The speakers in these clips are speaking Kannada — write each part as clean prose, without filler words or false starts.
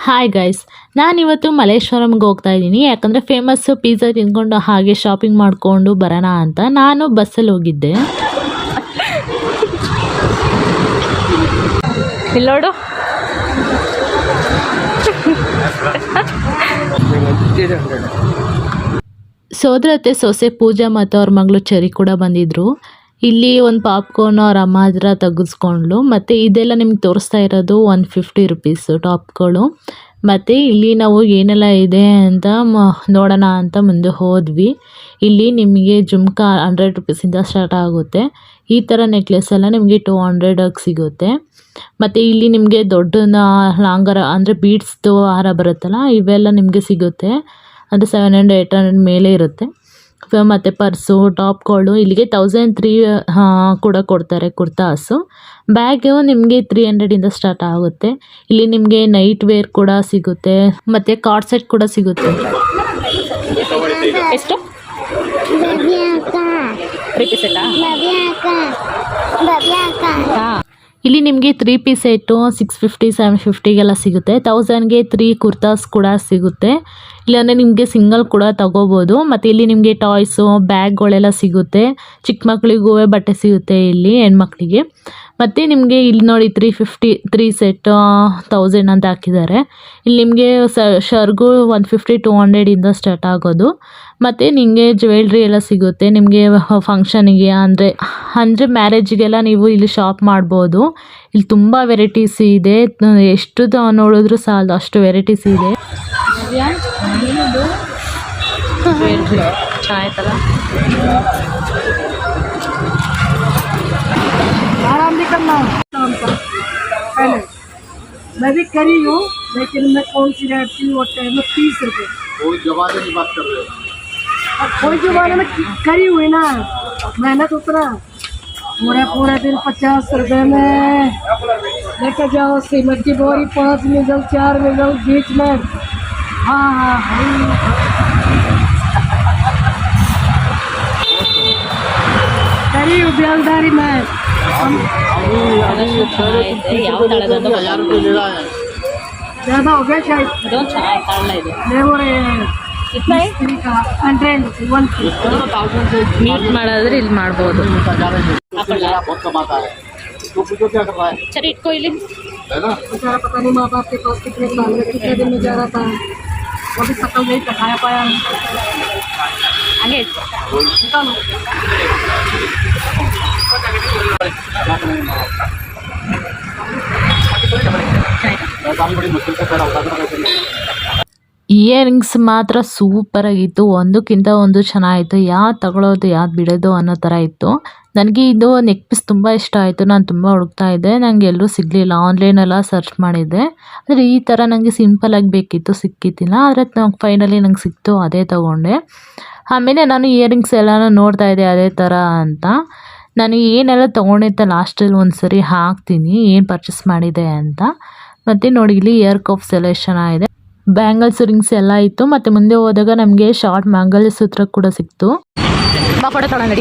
ಹಾಯ್ ಗೈಸ್, ನಾನಿವತ್ತು ಮಲ್ಲೇಶ್ವರಂಗೆ ಹೋಗ್ತಾ ಇದ್ದೀನಿ. ಯಾಕಂದರೆ ಫೇಮಸ್ಸು ಪಿಜ್ಜಾ ತಿಂದ್ಕೊಂಡು ಹಾಗೆ ಶಾಪಿಂಗ್ ಮಾಡಿಕೊಂಡು ಬರೋಣ ಅಂತ ನಾನು ಬಸ್ಸಲ್ಲಿ ಹೋಗಿದ್ದೆ. ಇಲ್ಲೋಡು ಸೋದರತ್ತೆ ಸೊಸೆ ಪೂಜಾ ಮತ್ತು ಅವ್ರ ಮಗಳು ಚರಿ ಕೂಡ ಬಂದಿದ್ದರು. ಇಲ್ಲಿ ಒಂದು ಪಾಪ್ಕಾರ್ನ್ ಅವ್ರ ಅಮ್ಮ ಹತ್ರ ತೆಗೆಸ್ಕೊಂಡ್ಲು. ಮತ್ತು ಇದೆಲ್ಲ ನಿಮ್ಗೆ ತೋರಿಸ್ತಾ ಇರೋದು 150 ರುಪೀಸು ಟಾಪ್ಗಳು. ಮತ್ತು ಇಲ್ಲಿ ನಾವು ಏನೆಲ್ಲ ಇದೆ ಅಂತ ನೋಡೋಣ ಅಂತ ಮುಂದೆ ಹೋದ್ವಿ. ಇಲ್ಲಿ ನಿಮಗೆ ಜುಮ್ಕಾ 100 ರುಪೀಸಿಂದ ಸ್ಟಾರ್ಟ್ ಆಗುತ್ತೆ. ಈ ಥರ ನೆಕ್ಲೆಸ್ ಎಲ್ಲ ನಿಮಗೆ 200ಗೆ ಸಿಗುತ್ತೆ. ಮತ್ತು ಇಲ್ಲಿ ನಿಮಗೆ ದೊಡ್ಡ ಲಾಂಗರ ಅಂದರೆ ಬೀಡ್ಸ್ದು ಹಾರ ಬರುತ್ತಲ್ಲ, ಇವೆಲ್ಲ ನಿಮಗೆ ಸಿಗುತ್ತೆ. ಅಂದರೆ 700-800 ಮೇಲೆ ಇರುತ್ತೆ. ಮತ್ತು ಪರ್ಸು ಟಾಪ್ಗಳು ಇಲ್ಲಿಗೆ 1003 ಕೂಡ ಕೊಡ್ತಾರೆ. ಕುರ್ತಾಸು ಬ್ಯಾಗು ನಿಮಗೆ 300ಇಂದ ಸ್ಟಾರ್ಟ್ ಆಗುತ್ತೆ. ಇಲ್ಲಿ ನಿಮಗೆ ನೈಟ್ ವೇರ್ ಕೂಡ ಸಿಗುತ್ತೆ ಮತ್ತು ಕಾರ್ಡ್ ಸೆಟ್ ಕೂಡ ಸಿಗುತ್ತೆ. ಎಷ್ಟು ಇಲ್ಲಿ ನಿಮಗೆ 3 ಪೀಸ್ ಸೆಟ್ಟು 650-750ಗೆಲ್ಲ ಸಿಗುತ್ತೆ. 1000ಗೆ 3 ಕುರ್ತಾಸ್ ಕೂಡ ಸಿಗುತ್ತೆ. ಇಲ್ಲಾಂದರೆ ನಿಮಗೆ ಸಿಂಗಲ್ ಕೂಡ ತಗೋಬೋದು. ಮತ್ತು ಇಲ್ಲಿ ನಿಮಗೆ ಟಾಯ್ಸು ಬ್ಯಾಗ್ಗಳೆಲ್ಲ ಸಿಗುತ್ತೆ. ಚಿಕ್ಕ ಮಕ್ಕಳಿಗೂ ಬಟ್ಟೆ ಸಿಗುತ್ತೆ ಇಲ್ಲಿ ಹೆಣ್ಮಕ್ಳಿಗೆ. ಮತ್ತು ನಿಮಗೆ ಇಲ್ಲಿ ನೋಡಿ 3 ಸೆಟ್ 1000 ಅಂತ ಹಾಕಿದ್ದಾರೆ. ಇಲ್ಲಿ ನಿಮಗೆ ಶರ್ಗು 150-200ಇಂದ ಸ್ಟಾರ್ಟ್ ಆಗೋದು. ಮತ್ತು ನಿಮಗೆ ಜ್ಯುವೆಲ್ರಿ ಎಲ್ಲ ಸಿಗುತ್ತೆ. ನಿಮಗೆ ಫಂಕ್ಷನಿಗೆ ಅಂದರೆ ಮ್ಯಾರೇಜಿಗೆಲ್ಲ ನೀವು ಇಲ್ಲಿ ಶಾಪ್ ಮಾಡ್ಬೋದು. ಇಲ್ಲಿ ತುಂಬ ವೆರೈಟೀಸ್ ಇದೆ. ಎಷ್ಟು ನೋಡಿದ್ರು ಸಾಲದು, ಅಷ್ಟು ವೆರೈಟೀಸ್ ಇದೆ. ಚೆನ್ನಾಯ್ತಲ್ಲ. मैं भी करी हूँ, लेकिन मैं कौन सी रहती हूँ वो टाइम में 30 रुपये। कोई जमाने की बात कर रहे हो? अब कोई जमाने में करी हुई ना, मेहनत उतना पूरा दिन 50 रुपये में लेकर जाओ। सीमेंट की बोरी 5 मिजल 4 मिजल बीच में। हाँ करी हूँ बेलदारी में। ज़्यादा हो गया शायद। ले वो रहे ಮೀಟ್ ಮಾಡೋದ್ರೆ ಇಲ್ಲಿ ಮಾಡ್ಬೋದು. ಸರಿ ಇಟ್ಕೋ ಇಲ್ಲಿ. बेचारा पता नहीं माँ बाप के पास कितने साल में कितने दिन में जा रहा था, वो भी सकल नहीं चखाया पाया। ಹಂಗೆ निकालो ಇಯರಿಂಗ್ಸ್ ಮಾತ್ರ ಸೂಪರಾಗಿತ್ತು. ಒಂದಕ್ಕಿಂತ ಒಂದು ಚೆನ್ನಾಗಿತ್ತು. ಯಾವ್ದು ತಗೊಳ್ಳೋದು ಯಾವ್ದು ಬಿಡೋದು ಅನ್ನೋ ಥರ ಇತ್ತು. ನನಗೆ ಇದು ನೆಕ್ ಪೀಸ್ ತುಂಬ ಇಷ್ಟ ಆಯಿತು. ನಾನು ತುಂಬ ಹುಡುಕ್ತಾ ಇದ್ದೆ, ನನಗೆ ಎಲ್ಲೂ ಸಿಗಲಿಲ್ಲ. ಆನ್ಲೈನೆಲ್ಲ ಸರ್ಚ್ ಮಾಡಿದ್ದೆ. ಆದರೆ ಈ ಥರ ನನಗೆ ಸಿಂಪಲಾಗಿ ಬೇಕಿತ್ತು, ಸಿಕ್ಕಿದ್ದಿಲ್ಲ. ಆದರೆ ಫೈನಲಿ ನಂಗೆ ಸಿಕ್ತು, ಅದೇ ತೊಗೊಂಡೆ. ಆಮೇಲೆ ನಾನು ಇಯರಿಂಗ್ಸ್ ಎಲ್ಲ ನೋಡ್ತಾ ಇದ್ದೆ ಅದೇ ಥರ ಅಂತ. ನಾನು ಏನೆಲ್ಲ ತೊಗೊಂಡಿದ್ದೆ ಲಾಸ್ಟಲ್ಲಿ ಒಂದು ಸರಿ ಹಾಕ್ತೀನಿ ಏನು ಪರ್ಚೇಸ್ ಮಾಡಿದೆ ಅಂತ. ಮತ್ತು ನೋಡಿ ಇಲ್ಲಿ ಇಯರ್ ಕಪ್ಸ್ ಎಲ್ಲ ಎಷ್ಟು ಚೆನ್ನಾಗಿದೆ. ಬ್ಯಾಂಗಲ್ಸ್ ರಿಂಗ್ಸ್ ಎಲ್ಲ ಇತ್ತು. ಮತ್ತು ಮುಂದೆ ಹೋದಾಗ ನಮಗೆ ಶಾರ್ಟ್ ಮಂಗಲಸೂತ್ರ ಕೂಡ ಸಿಕ್ತು. ಫೋಟೋ ತೊಗೊಳ್ಳೋಣ.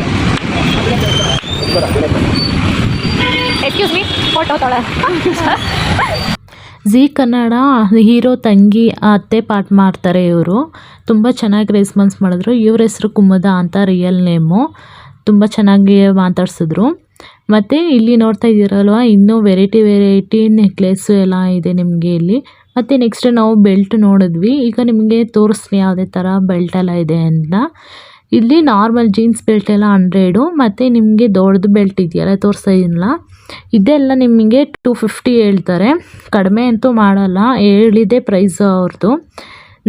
ಎಕ್ಸ್ಕ್ಯೂಸ್ ಮೀ, ಫೋಟೋ ತೊಗೊಳ್ಳೋಣ. ಜೀ ಕನ್ನಡ ಹೀರೋ ತಂಗಿ ಅತ್ತೆ ಪಾಠ ಮಾಡ್ತಾರೆ ಇವರು. ತುಂಬ ಚೆನ್ನಾಗಿ ರೆಸ್ಪಾನ್ಸ್ ಮಾಡಿದ್ರು. ಇವ್ರ ಹೆಸರು ಕುಮುದ ಅಂತ ರಿಯಲ್ ನೇಮು. ತುಂಬ ಚೆನ್ನಾಗಿ ಮಾತಾಡ್ಸಿದ್ರು. ಮತ್ತು ಇಲ್ಲಿ ನೋಡ್ತಾ ಇದ್ದೀರಲ್ವ, ಇನ್ನೂ ವೆರೈಟಿ ನೆಕ್ಲೆಸ್ಸು ಎಲ್ಲ ಇದೆ ನಿಮಗೆ ಇಲ್ಲಿ. ಮತ್ತು ನೆಕ್ಸ್ಟ್ ನಾವು ಬೆಲ್ಟ್ ನೋಡಿದ್ವಿ. ಈಗ ನಿಮಗೆ ತೋರಿಸ್ಲಿ ಯಾವುದೇ ಥರ ಬೆಲ್ಟೆಲ್ಲ ಇದೆ ಅಂತ. ಇಲ್ಲಿ ನಾರ್ಮಲ್ ಜೀನ್ಸ್ ಬೆಲ್ಟ್ ಎಲ್ಲ 100. ಮತ್ತು ನಿಮಗೆ ದೊಡ್ಡದು ಬೆಲ್ಟ್ ಇದೆಯಲ್ಲ ತೋರಿಸ್ತಾ ಇದೀನಲ್ಲ, ಇದೆಲ್ಲ ನಿಮಗೆ 250 ಹೇಳ್ತಾರೆ. ಕಡಿಮೆ ಅಂತೂ ಮಾಡಲ್ಲ, ಹೇಳಿದೆ ಪ್ರೈಸ್ ಅವ್ರದ್ದು.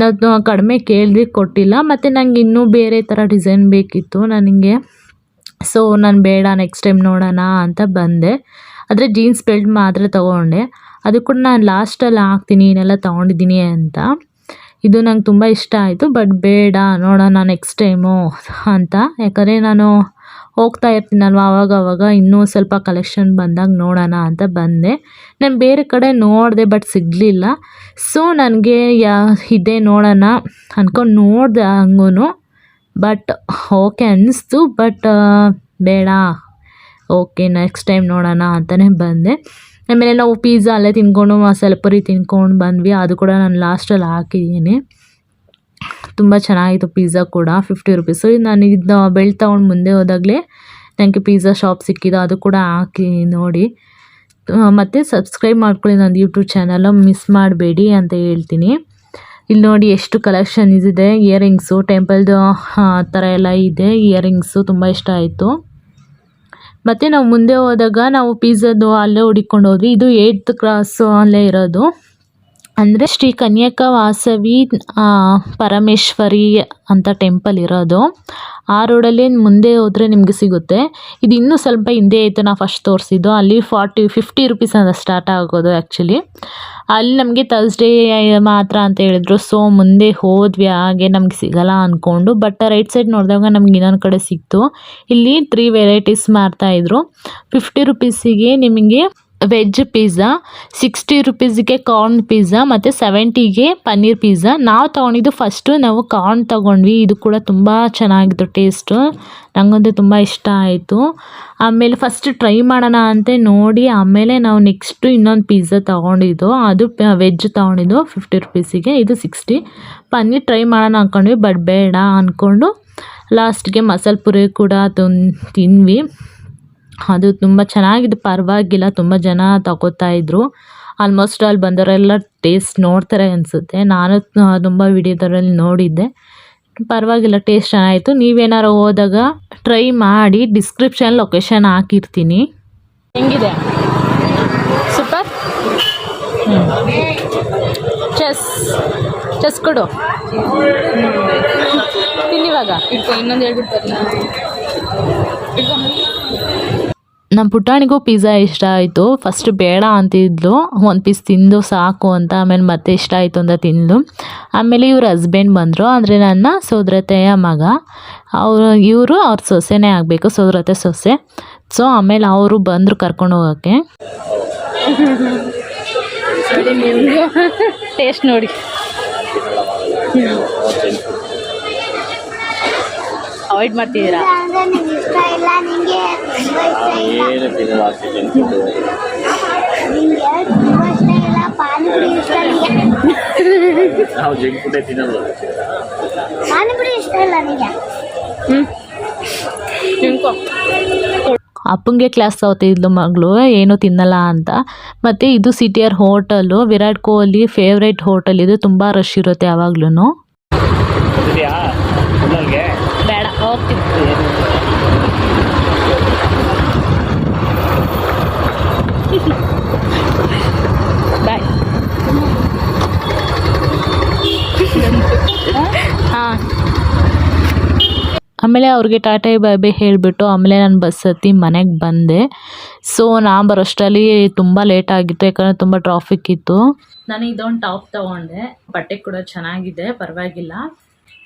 ನಾವು ಕಡಿಮೆ ಕೇಳಿದ್ವಿ, ಕೊಟ್ಟಿಲ್ಲ. ಮತ್ತು ನಂಗೆ ಇನ್ನೂ ಬೇರೆ ಥರ ಡಿಸೈನ್ ಬೇಕಿತ್ತು ನನಗೆ. ಸೊ ನಾನು ಬೇಡ, ನೆಕ್ಸ್ಟ್ ಟೈಮ್ ನೋಡೋಣ ಅಂತ ಬಂದೆ. ಆದರೆ ಜೀನ್ಸ್ ಬೆಲ್ಟ್ ಮಾತ್ರ ತೊಗೊಂಡೆ. ಅದು ಕೂಡ ನಾನು ಲಾಸ್ಟಲ್ಲಿ ಹಾಕ್ತೀನಿ ಏನೆಲ್ಲ ತೊಗೊಂಡಿದ್ದೀನಿ ಅಂತ. ಇದು ನಂಗೆ ತುಂಬ ಇಷ್ಟ ಆಯಿತು. ಬಟ್ ಬೇಡ, ನೋಡೋಣ ನೆಕ್ಸ್ಟ್ ಟೈಮು ಅಂತ. ಯಾಕಂದರೆ ನಾನು ಹೋಗ್ತಾ ಇರ್ತೀನಲ್ವ, ಆವಾಗ ಇನ್ನೂ ಸ್ವಲ್ಪ ಕಲೆಕ್ಷನ್ ಬಂದಾಗ ನೋಡೋಣ ಅಂತ ಬಂದೆ. ನಾನು ಬೇರೆ ಕಡೆ ನೋಡಿದೆ ಬಟ್ ಸಿಗಲಿಲ್ಲ. ಸೊ ನನಗೆ ಇದೇ ನೋಡೋಣ ಅಂದ್ಕೊಂಡು ನೋಡಿದೆ ಹಂಗೂ. ಬಟ್ ಓಕೆ ಅನ್ನಿಸ್ತು. ಬಟ್ ಬೇಡ, ಓಕೆ ನೆಕ್ಸ್ಟ್ ಟೈಮ್ ನೋಡೋಣ ಅಂತಲೇ ಬಂದೆ. ಆಮೇಲೆ ನಾವು ಪಿಜ್ಜಾ ಅಲ್ಲೇ ತಿನ್ಕೊಂಡು ಮಸಾಲೆ ಪುರಿ ತಿನ್ಕೊಂಡು ಬಂದ್ವಿ, ಅದು ಕೂಡ ನಾನು ಲಾಸ್ಟಲ್ಲಿ ಹಾಕಿದ್ದೀನಿ. ತುಂಬ ಚೆನ್ನಾಗಿತ್ತು ಪಿಜ್ಜಾ ಕೂಡ, 50 ರುಪೀಸು. ನಾನು ಇದು ಬೆಲ್ಟ್ ತೊಗೊಂಡು ಮುಂದೆ ಹೋದಾಗಲೇ ನನಗೆ ಪಿಜ್ಜಾ ಶಾಪ್ ಸಿಕ್ಕಿದ್ದು, ಅದು ಕೂಡ ಹಾಕಿ ನೋಡಿ. ಮತ್ತು ಸಬ್ಸ್ಕ್ರೈಬ್ ಮಾಡ್ಕೊಳ್ಳಿ ನನ್ನ ಯೂಟ್ಯೂಬ್ ಚಾನಲ್, ಮಿಸ್ ಮಾಡಬೇಡಿ ಅಂತ ಹೇಳ್ತೀನಿ. ಇಲ್ಲಿ ನೋಡಿ ಎಷ್ಟು ಕಲೆಕ್ಷನ್ ಇದೆ, ಇಯರಿಂಗ್ಸು ಟೆಂಪಲ್ದು ಥರ ಎಲ್ಲ ಇದೆ. ಇಯರಿಂಗ್ಸು ತುಂಬ ಇಷ್ಟ ಆಯಿತು. ಮತ್ತು ನಾವು ಮುಂದೆ ಹೋದಾಗ ನಾವು ಪಿಜ್ಜಾದು ಅಲ್ಲೇ ಹುಡುಕೊಂಡು ಹೋದ್ವಿ. ಇದು 8th ಕ್ರಾಸ್ ಅಲ್ಲೇ ಇರೋದು, ಅಂದರೆ ಶ್ರೀ ಕನ್ಯಕಾ ವಾಸವಿ ಪರಮೇಶ್ವರಿ ಅಂತ ಟೆಂಪಲ್ ಇರೋದು. ಆ ರೋಡಲ್ಲಿ ಮುಂದೆ ಹೋದರೆ ನಿಮಗೆ ಸಿಗುತ್ತೆ. ಇದು ಇನ್ನೂ ಸ್ವಲ್ಪ ಹಿಂದೆ ಇತ್ತು, ನಾವು ಫಸ್ಟ್ ತೋರಿಸಿದ್ದು. ಅಲ್ಲಿ 50 ರುಪೀಸ್ ಅಂತ ಸ್ಟಾರ್ಟ್ ಆಗೋದು ಆ್ಯಕ್ಚುಲಿ. ಅಲ್ಲಿ ನಮಗೆ ಥರ್ಸ್ಡೇ ಮಾತ್ರ ಅಂತ ಹೇಳಿದ್ರು. ಸೊ ಮುಂದೆ ಹೋದ್ವಿ, ಹಾಗೆ ನಮ್ಗೆ ಸಿಗಲ್ಲ ಅಂದ್ಕೊಂಡು. ಬಟ್ ರೈಟ್ ಸೈಡ್ ನೋಡಿದಾಗ ನಮ್ಗೆ ಇನ್ನೊಂದು ಕಡೆ ಸಿಕ್ತು. ಇಲ್ಲಿ 3 ವೆರೈಟೀಸ್ ಮಾಡ್ತಾಯಿದ್ರು. 50 ರುಪೀಸಿಗೆ ನಿಮಗೆ ವೆಜ್ ಪಿಜ್ಜಾ, 60 ರುಪೀಸಿಗೆ ಕಾರ್ನ್ ಪಿಜ್ಜಾ ಮತ್ತು 70ಗೆ ಪನ್ನೀರ್ ಪಿಜ್ಜಾ. ನಾವು ತೊಗೊಂಡಿದ್ದು ಫಸ್ಟು ನಾವು ಕಾರ್ನ್ ತೊಗೊಂಡ್ವಿ. ಇದು ಕೂಡ ತುಂಬ ಚೆನ್ನಾಗಿತ್ತು ಟೇಸ್ಟು, ನನಗಂತೂ ತುಂಬ ಇಷ್ಟ ಆಯಿತು. ಆಮೇಲೆ ಫಸ್ಟ್ ಟ್ರೈ ಮಾಡೋಣ ಅಂತ ನೋಡಿ ಆಮೇಲೆ ನಾವು ನೆಕ್ಸ್ಟು ಇನ್ನೊಂದು ಪಿಜ್ಜಾ ತೊಗೊಂಡಿದ್ದು, ಅದು ವೆಜ್ ತೊಗೊಂಡಿದ್ದು 50 ರುಪೀಸಿಗೆ. ಇದು 60. ಪನ್ನೀರ್ ಟ್ರೈ ಮಾಡೋಣ ಅಂದ್ಕೊಂಡ್ವಿ, ಬಟ್ ಬೇಡ ಅಂದ್ಕೊಂಡು ಲಾಸ್ಟಿಗೆ ಮಸಾಲೆ ಪುರಿ ಕೂಡ ತಿಂದ್ವಿ. ಅದು ತುಂಬ ಚೆನ್ನಾಗಿದೆ, ಪರವಾಗಿಲ್ಲ. ತುಂಬ ಜನ ತಗೋತಾಯಿದ್ರು. ಆಲ್ಮೋಸ್ಟ್ ಅಲ್ಲಿ ಬಂದವರೆಲ್ಲ ಟೇಸ್ಟ್ ನೋಡ್ತಾರೆ ಅನಿಸುತ್ತೆ. ನಾನು ತುಂಬ ವಿಡಿಯೋದರಲ್ಲಿ ನೋಡಿದ್ದೆ, ಪರವಾಗಿಲ್ಲ, ಟೇಸ್ಟ್ ಚೆನ್ನಾಗಿತ್ತು. ನೀವೇನಾರು ಹೋದಾಗ ಟ್ರೈ ಮಾಡಿ, ಡಿಸ್ಕ್ರಿಪ್ಷನ್ ಲೊಕೇಶನ್ ಹಾಕಿರ್ತೀನಿ. ಹೆಂಗಿದೆ? ಸೂಪರ್. ಚೆಸ್ ಕೊಡು ತಿನ್ನಿವಾಗ. ಇನ್ನೊಂದು ಹೇಳ್ಬಿಡ್ತಾರಲ್ಲ. ನಮ್ಮ ಪುಟಾಣಿಗೂ ಪಿಜ್ಜಾ ಇಷ್ಟ ಆಯಿತು. ಫಸ್ಟ್ ಬೇಡ ಅಂತಿದ್ಲು, ಒಂದು ಪೀಸ್ ತಿಂದು ಸಾಕು ಅಂತ. ಆಮೇಲೆ ಮತ್ತೆ ಇಷ್ಟ ಆಯಿತು ಅಂತ ತಿಂದು. ಆಮೇಲೆ ಇವ್ರ ಹಸ್ಬೆಂಡ್ ಬಂದರು, ಅಂದರೆ ನನ್ನ ಸೋದರತೆಯ ಮಗ. ಇವರು ಅವ್ರ ಸೊಸೆನೇ ಆಗಬೇಕು, ಸೋದರತೆ ಸೊಸೆ. ಸೊ ಆಮೇಲೆ ಅವರು ಬಂದರು ಕರ್ಕೊಂಡು ಹೋಗೋಕ್ಕೆ. ಟೇಸ್ಟ್ ನೋಡಿ. ಅವಾಯ್ಡ್ ಮಾಡ್ತಿದ್ದೀರಾ? ಅಪ್ಪಂಗೆ ಕ್ಲಾಸ್ ತಗೋತಿದ್ಲು ಮಗಳು, ಏನೂ ತಿನ್ನಲ್ಲ ಅಂತ. ಮತ್ತು ಇದು CTR hotel, Virat Kohli favourite hotel ಇದು. ತುಂಬ ರಶ್ ಇರುತ್ತೆ ಯಾವಾಗ್ಲೂ. ಬೇಡ, ಹೋಗ್ತೀನಿ. ಬಾಯ್. ಹಾಂ. ಆಮೇಲೆ ಅವ್ರಿಗೆ ಟಾಟಾ ಬೈ ಬೈ ಹೇಳಿಬಿಟ್ಟು ಆಮೇಲೆ ನಾನು ಬಸ್ ಹತ್ತಿ ಮನೆಗೆ ಬಂದೆ. ಸೊ ನಾನು ಬರೋಷ್ಟರಲ್ಲಿ ತುಂಬ ಲೇಟ್ ಆಗಿತ್ತು, ಯಾಕಂದರೆ ತುಂಬ ಟ್ರಾಫಿಕ್ ಇತ್ತು. ನಾನು ಇದೊಂದು ಟಾಪ್ ತೊಗೊಂಡೆ, ಬಟ್ಟೆ ಕೂಡ ಚೆನ್ನಾಗಿದೆ, ಪರವಾಗಿಲ್ಲ.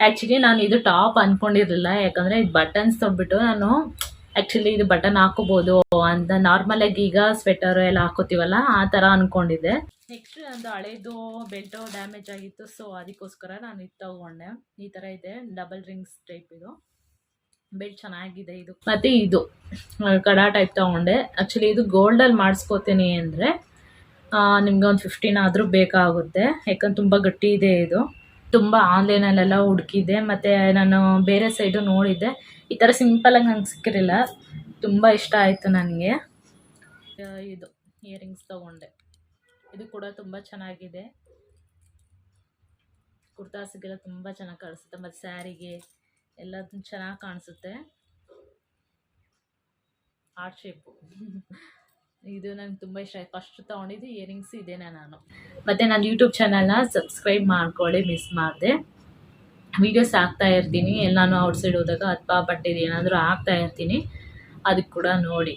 ಆ್ಯಕ್ಚುಲಿ ನಾನು ಇದು ಟಾಪ್ ಅಂದ್ಕೊಂಡಿರಲಿಲ್ಲ, ಯಾಕಂದರೆ ಇದು ಬಟನ್ಸ್ ತೊಗೊಬಿಟ್ಟು ನಾನು ಆ್ಯಕ್ಚುಲಿ ಇದು ಬಟನ್ ಹಾಕೋಬೋದು ಅಂತ. ನಾರ್ಮಲಾಗಿ ಈಗ ಸ್ವೆಟರು ಎಲ್ಲ ಹಾಕೋತೀವಲ್ಲ, ಆ ಥರ ಅಂದ್ಕೊಂಡಿದ್ದೆ. ನೆಕ್ಸ್ಟ್ ನಂದು ಹಳೇದು ಬೆಲ್ಟು ಡ್ಯಾಮೇಜ್ ಆಗಿತ್ತು. ಸೊ ಅದಕ್ಕೋಸ್ಕರ ನಾನು ಇದು ತೊಗೊಂಡೆ. ಈ ಥರ ಇದೆ, ಡಬಲ್ ರಿಂಗ್ಸ್ ಟೈಪ್ ಇದು ಬೆಲ್ಟ್, ಚೆನ್ನಾಗಿದೆ ಇದು. ಮತ್ತು ಇದು ಕಡಾ ಟೈಪ್ ತೊಗೊಂಡೆ. ಆ್ಯಕ್ಚುಲಿ ಇದು ಗೋಲ್ಡಲ್ಲಿ ಮಾಡಿಸ್ಕೋತೀನಿ ಅಂದರೆ ನಿಮಗೆ ಒಂದು 15 ಆದರೂ ಬೇಕಾಗುತ್ತೆ, ಯಾಕಂದ್ರೆ ತುಂಬ ಗಟ್ಟಿ ಇದೆ ಇದು. ತುಂಬ ಆನ್ಲೈನಲ್ಲೆಲ್ಲ ಹುಡುಕಿದ್ದೆ, ಮತ್ತು ನಾನು ಬೇರೆ ಸೈಡು ನೋಡಿದ್ದೆ. ಈ ಥರ ಸಿಂಪಲಾಗಿ ನಂಗೆ ಸಿಕ್ಕಿರಲಿಲ್ಲ, ತುಂಬ ಇಷ್ಟ ಆಯಿತು ನನಗೆ. ಇದು ಇಯರಿಂಗ್ಸ್ ತೊಗೊಂಡೆ, ಇದು ಕೂಡ ತುಂಬ ಚೆನ್ನಾಗಿದೆ. ಕುರ್ತಾಸಿಗೆಲ್ಲ ತುಂಬ ಚೆನ್ನಾಗಿ ಕಾಣಿಸುತ್ತೆ, ಮತ್ತು ಸ್ಯಾರಿಗೆ ಎಲ್ಲ ಚೆನ್ನಾಗಿ ಕಾಣಿಸುತ್ತೆ. ಹಾರ್ಟ್ ಶೇಪು ಇದು ನಂಗೆ ತುಂಬ ಇಷ್ಟ ಆಯಿತು. ಫಸ್ಟ್ ತೊಗೊಂಡಿದ್ದು ಇಯರಿಂಗ್ಸ್ ಇದೇನೆ ನಾನು. ಮತ್ತು ನಾನು ಯೂಟ್ಯೂಬ್ ಚಾನಲ್ನ ಸಬ್ಸ್ಕ್ರೈಬ್ ಮಾಡ್ಕೊಳ್ಳಿ, ಮಿಸ್ ಮಾಡಿದೆ. ವೀಡಿಯೋಸ್ ಹಾಕ್ತಾ ಇರ್ತೀನಿ, ಎಲ್ಲಾನು ಔಟ್ಸೈಡ್ ಹೋದಾಗ ಅಥವಾ ಬಟ್ಟೆದು ಏನಾದರೂ ಹಾಕ್ತಾ ಇರ್ತೀನಿ, ಅದಕ್ಕೆ ಕೂಡ ನೋಡಿ.